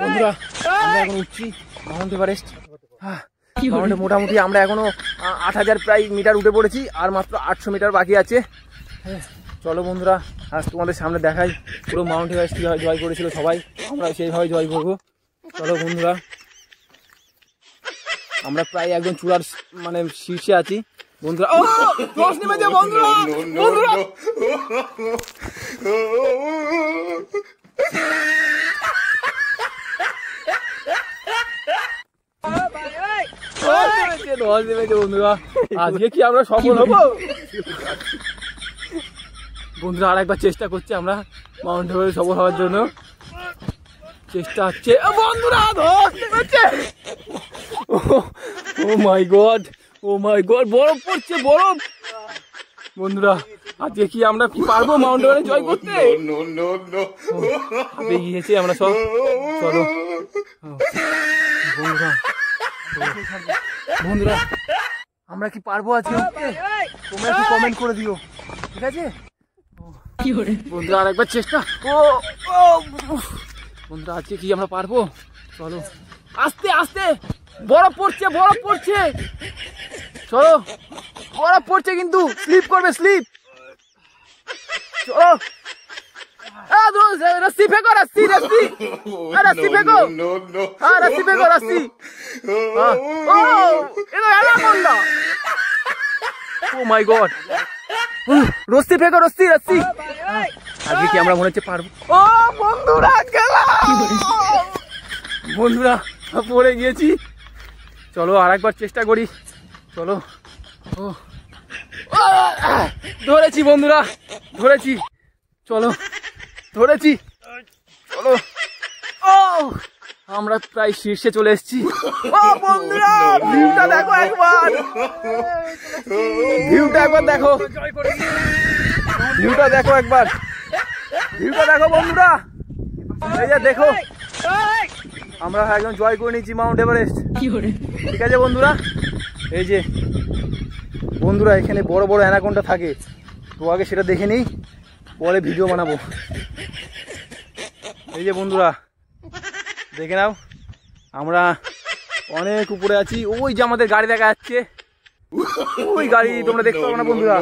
বন্ধুরা আমরা এখন উঠছি মাউন্ট এভারেস্ট। মোটামুটি আমরা এখনো 8000 প্রায় মিটার উঠে পড়েছি, আর মাত্র 800 মিটার বাকি আছে। চলো বন্ধুরা, আজ তোমাদের সামনে দেখাই পুরো মাউন্ট এভারেস্ট কীভাবে জয় করেছিল সবাই, আমরা সেইভাবে জয় করবো। চলো বন্ধুরা, আমরা প্রায় একদম চূড়ার মানে শীর্ষে আছি বন্ধুরা। ও ধস নেমেছে বন্ধুরা, বন্ধুরা ধস নেমেছে বন্ধুরা। আজকে কি আমরা সফল হবো বন্ধুরা? আর একবার চেষ্টা করছি আমরা মাউন্ট এভারেস্ট সফল হওয়ার জন্য, চেষ্টা হচ্ছে বন্ধুরা। ধস নেমেছে, ও মাই গড, ও মাই গড, বরফ পড়ছে, বরফ বন্ধুরা। আজকে কি আমরা কি পারবো মাউন্ট এভারেস্ট জয় করতে? হাঁপে গিয়েছি আমরা সব। চলো বন্ধুরা, বন্ধুরা আমরা কি পারবো আজকে? তোমরা কি কমেন্ট করে দিও, ঠিক আছে বন্ধুরা? আর একবার চেষ্টা। ও বন্ধুরা, আজকে কি আমরা পারবো? চলো, আস্তে আস্তে, বরফ পড়ছে, বরফ পড়ছে, চলো, বরফ পড়ছে কিন্তু স্লিপ করবে, স্লিপ। চলো, रस्सी फेंको, रस्सी रस्सी, रस्सी फेंको, हाँ रस्सी फेंको, रस्सी। ओ माय गॉड, रस्सी फेंको, रस्सी रस्सी। আজকে কি আমরা মনে হচ্ছে পারবো? ও বন্ধুরা, বন্ধুরা পড়ে গিয়েছি। চলো আর একবার চেষ্টা করি। চলো, ও ধরেছি বন্ধুরা, ধরেছি, চলো ধরেছি, চলো। ও আমরা প্রায় শীর্ষে চলে এসেছি। ও বন্ধুরা, ভিউটা দেখো একবার, ভিউটা একবার দেখো, ভিউটা দেখো একবার, ভিউটা দেখো বন্ধুরা। এই যে দেখো, আমরা একদম জয় করে নিয়েছি মাউন্ট এভারেস্ট, ঠিক আছে বন্ধুরা? এই যে বন্ধুরা, এখানে বড় বড় অ্যানাকোন্ডা থাকে, তো আগে সেটা দেখে নিই, পরে ভিডিও বানাবো। এই যে বন্ধুরা দেখে নাও, আমরা অনেক উপরে আছি। ওই যে আমাদের গাড়ি দেখা যাচ্ছে, ওই গাড়ি তোমরা দেখতে পাবো না বন্ধুরা।